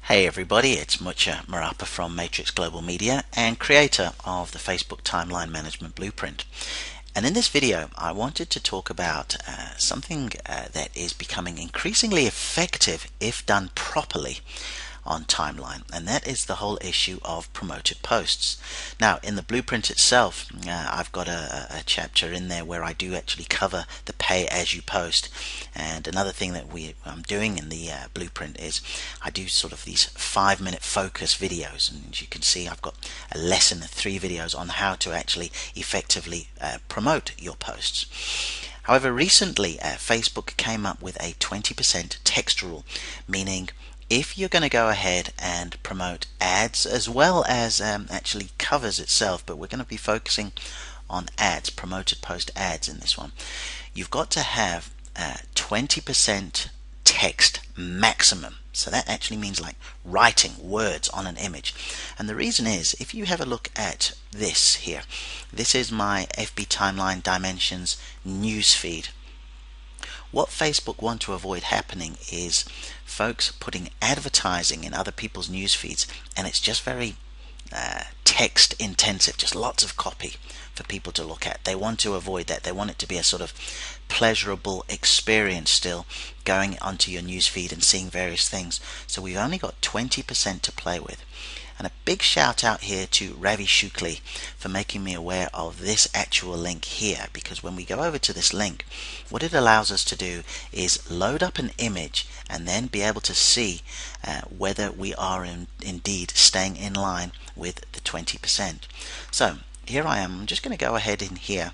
Hey everybody, it's Mucha Marapa from Matrix Global Media and creator of the Facebook Timeline Management Blueprint. And in this video, I wanted to talk about something that is becoming increasingly effective if done properly on timeline, and that is the whole issue of promoted posts. Now in the blueprint itself, I've got a chapter in there where I do actually cover the pay as you post. And another thing that I'm doing in the blueprint is I do sort of these 5-minute focus videos, and as you can see I've got a lesson, 3 videos on how to actually effectively promote your posts. However, recently Facebook came up with a 20% text rule, meaning if you're going to go ahead and promote ads as well as actually covers itself, but we're going to be focusing on ads, promoted post ads in this one, you've got to have 20% text maximum. So that actually means like writing words on an image. And the reason is, if you have a look at this here, this is my FB Timeline Dimensions newsfeed. What Facebook want to avoid happening is folks putting advertising in other people's news feeds, and it's just very text intensive, just lots of copy for people to look at. They want to avoid that. They want it to be a sort of pleasurable experience still, going onto your news feed and seeing various things. So we've only got 20% to play with. And a big shout out here to Ravi Shukli for making me aware of this actual link here, because when we go over to this link, what it allows us to do is load up an image and then be able to see whether we are indeed staying in line with the 20%. So here I am. I'm just going to go ahead in here,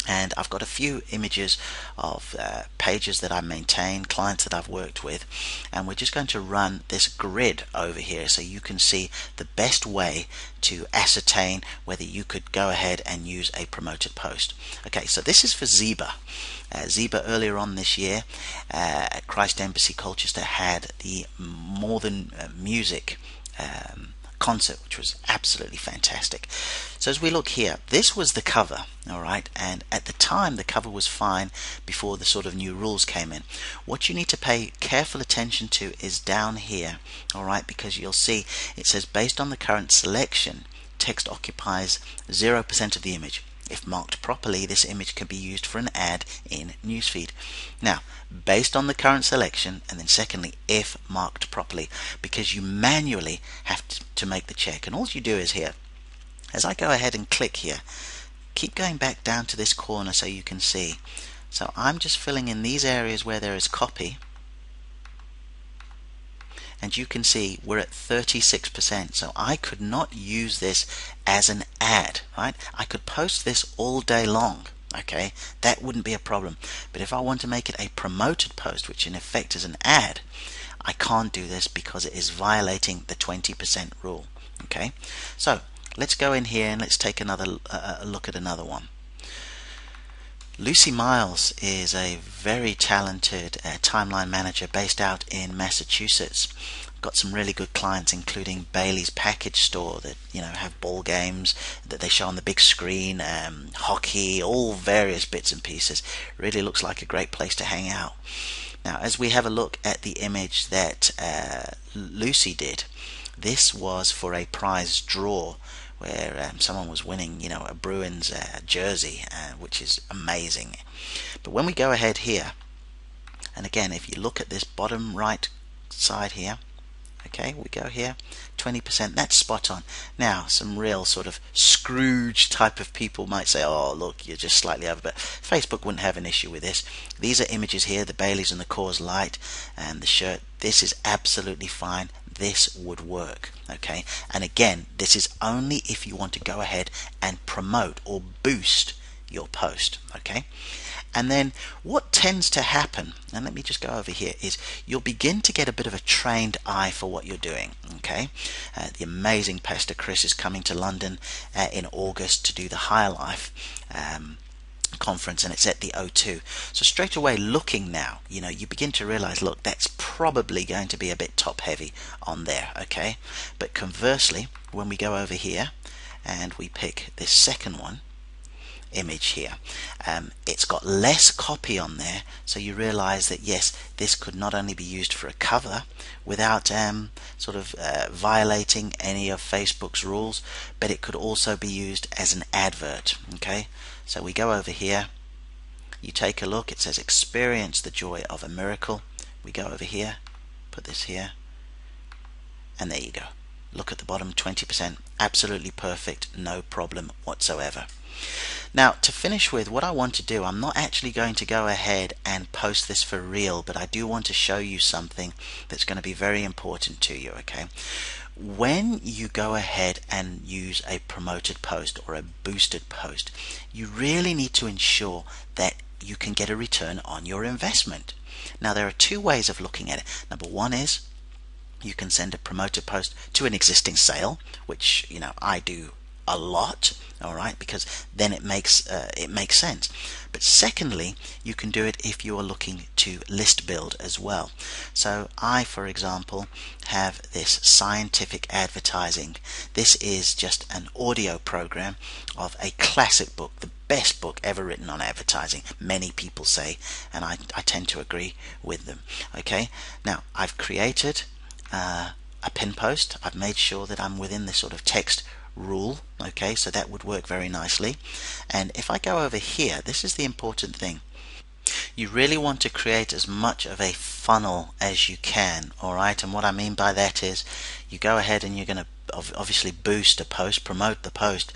and I've got a few images of pages that I maintain, clients that I've worked with, and we're just going to run this grid over here so you can see the best way to ascertain whether you could go ahead and use a promoted post. Okay, so this is for Zeba. Zeba earlier on this year at Christ Embassy Colchester had the More Than Music concert, which was absolutely fantastic. So as we look here, this was the cover, alright, and at the time the cover was fine before the sort of new rules came in. What you need to pay careful attention to is down here, alright, because you'll see it says based on the current selection, text occupies 0% of the image. If marked properly, this image can be used for an ad in newsfeed. Now, based on the current selection, and then secondly, if marked properly, because you manually have to make the check. And all you do is here, as I go ahead and click here, keep going back down to this corner so you can see. So I'm just filling in these areas where there is copy, and you can see we're at 36%. So I could not use this as an ad, right? I could post this all day long, okay? That wouldn't be a problem. But if I want to make it a promoted post, which in effect is an ad, I can't do this because it is violating the 20% rule, okay? So let's go in here and let's take another look at another one. Lucy Miles is a very talented timeline manager based out in Massachusetts. Got some really good clients, including Bailey's Package Store, that have ball games that they show on the big screen, hockey, all various bits and pieces. Really looks like a great place to hang out. Now, as we have a look at the image that Lucy did, this was for a prize draw where someone was winning, a Bruins jersey, which is amazing. But when we go ahead here, and again, if you look at this bottom right side here, okay, we go here, 20%, that's spot on. Now, some real sort of Scrooge type of people might say, oh, look, you're just slightly over, but Facebook wouldn't have an issue with this. These are images here, the Baileys and the Coors Light, and the shirt. This is absolutely fine. This would work, okay? And again, this is only if you want to go ahead and promote or boost your post, okay? And then what tends to happen, and let me just go over here, is you'll begin to get a bit of a trained eye for what you're doing, okay? The amazing Pastor Chris is coming to London in August to do the Higher Life conference, and it's at the O2. So straight away, looking now, you begin to realize, look, that's probably going to be a bit top heavy on there, okay? But conversely, when we go over here and we pick this second one, image here. It's got less copy on there, so you realize that yes, this could not only be used for a cover without violating any of Facebook's rules, but it could also be used as an advert. Okay, so we go over here, you take a look, it says experience the joy of a miracle. We go over here, put this here, and there you go. Look at the bottom, 20%, absolutely perfect, no problem whatsoever. Now, to finish with, what I want to do, I'm not actually going to go ahead and post this for real, but I do want to show you something that's going to be very important to you. Okay, when you go ahead and use a promoted post or a boosted post, you really need to ensure that you can get a return on your investment. Now, there are two ways of looking at it. Number one is you can send a promoted post to an existing sale, which I do a lot, all right, because then it makes sense. But secondly, you can do it if you are looking to list build as well. So I, for example, have this scientific advertising. This is just an audio program of a classic book, the best book ever written on advertising, many people say, and I tend to agree with them. Okay, now I've created a pin post. I've made sure that I'm within this sort of text rule. Okay, so that would work very nicely. And if I go over here, this is the important thing. You really want to create as much of a funnel as you can, alright? And what I mean by that is you go ahead and you're going to obviously boost a post, promote the post,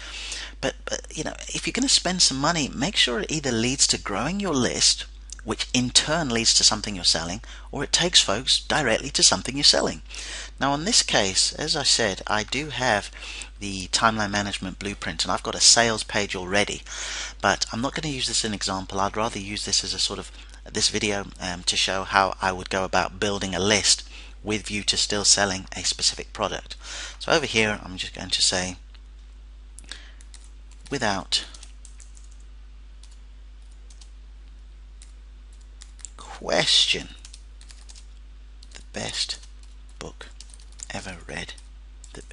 but if you're going to spend some money, make sure it either leads to growing your list, which in turn leads to something you're selling, or it takes folks directly to something you're selling. Now in this case, as I said, I do have the timeline management blueprint and I've got a sales page already, but I'm not going to use this as an example. I'd rather use this as a sort of this video to show how I would go about building a list with view to still selling a specific product. So over here I'm just going to say without question the best book ever read,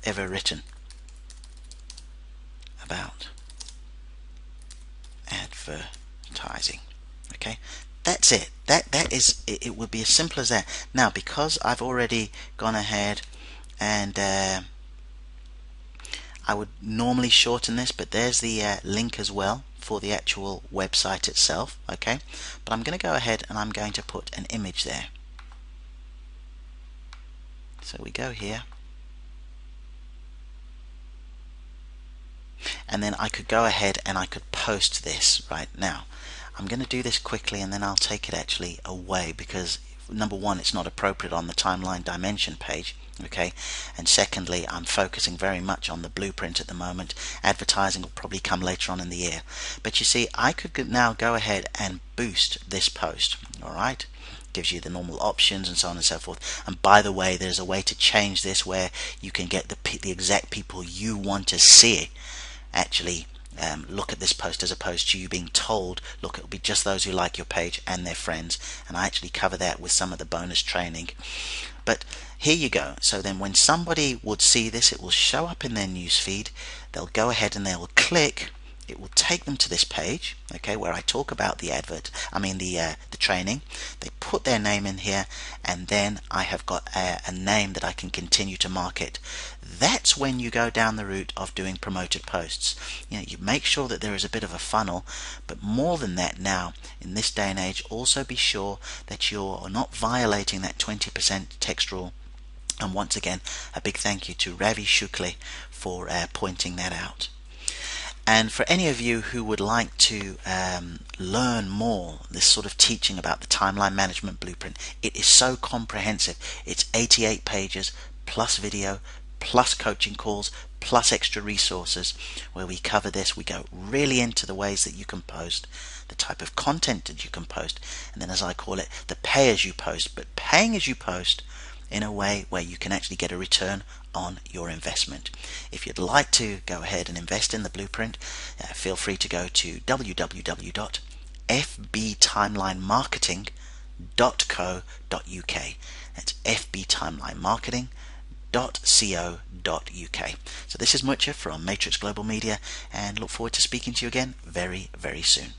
ever written about advertising. Okay, that's it. That is it. It would be as simple as that. Now, because I've already gone ahead and I would normally shorten this, but there's the link as well for the actual website itself. Okay, but I'm going to go ahead and I'm going to put an image there. So we go here, and then I could go ahead and I could post this right now. I'm going to do this quickly and then I'll take it actually away, because number one, it's not appropriate on the timeline dimension page. Okay, and secondly, I'm focusing very much on the blueprint at the moment. Advertising will probably come later on in the year, but you see, I could now go ahead and boost this post. All right, gives you the normal options and so on and so forth. And by the way, there's a way to change this where you can get the exact people you want to see actually look at this post, as opposed to you being told, look, it'll be just those who like your page and their friends. And I actually cover that with some of the bonus training. But here you go. So then when somebody would see this, it will show up in their newsfeed. They'll go ahead and they will click. It will take them to this page, okay, where I talk about the the training. They put their name in here, and then I have got a name that I can continue to market. That's when you go down the route of doing promoted posts. You make sure that there is a bit of a funnel, but more than that now, in this day and age, also be sure that you're not violating that 20% text rule. And once again, a big thank you to Ravi Shukla for pointing that out. And for any of you who would like to learn more, this sort of teaching about the timeline management blueprint, it is so comprehensive. It's 88 pages plus video plus coaching calls plus extra resources where we cover this. We go really into the ways that you can post, the type of content that you can post, and then, as I call it, the pay as you post, but paying as you post in a way where you can actually get a return on your investment. If you'd like to go ahead and invest in the blueprint, feel free to go to www.fbtimelinemarketing.co.uk. That's fbtimelinemarketing.co.uk. So this is Mucha from Matrix Global Media, and look forward to speaking to you again very, very soon.